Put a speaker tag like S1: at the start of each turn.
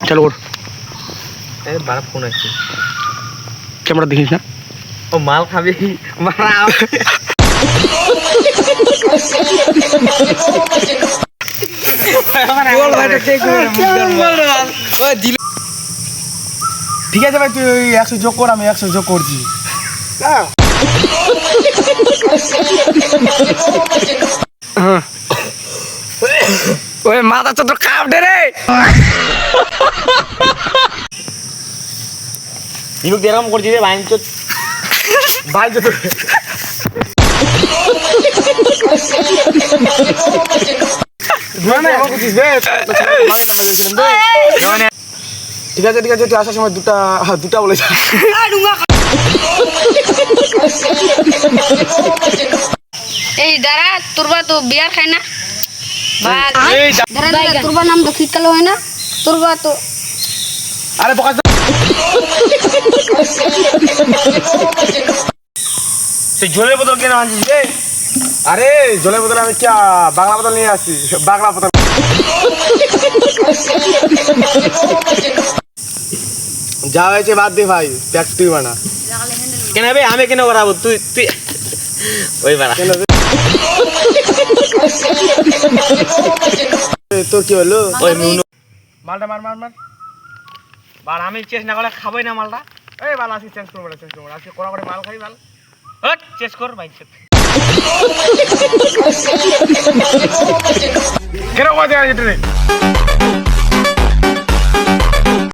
S1: চালু কর।
S2: বারা ফোন আসছে,
S1: ক্যামেরা দেখিস না।
S2: ও মাল খাবি মারা।
S3: ঠিক আছে ভাই, তুই ওই 100 যোগ কর, আমি 100 যোগ করছি।
S1: ওই মাথা তো তোর কাপ দে রে।
S2: দিবুক এরকম করছি রে ভাই, তো
S3: ভাই যত ঠিক আছে ঠিক আছে, তুই আসার সময় দুটা বলে যা।
S4: এই দাঁড়া, তোরবা তো বিয়ার খায় না দাঁড়া, তোরবা নাম তো শীতকাল হয় না, তোরবা তো
S3: আরে বকা
S2: তুই জলের বোতল কেন আনছিস রে?
S3: আরে জলের বোতল আমি কি বাংলা বোতল নিয়ে আসছি, বাংলা বোতল। যা হয়েছে বাদ দে ভাই, ট্যাক্স তুই বানা।
S2: কেন ভাই আমি কেন করাবো? তুই তুই ওই বাড়া
S3: কেন রে? তোর কি হলো?
S2: ওই নুনু
S3: মালটা মার মার মার।
S2: বার আমি চেস না করে খাবোই না মালটা।
S3: এই বাল আজকে চেঞ্জ করবো না, চেঞ্জ করবো না, আজকে কড়া করে মাল খাই বাল।
S2: হট চেস কর ভাই।
S3: কেন কথা যেতে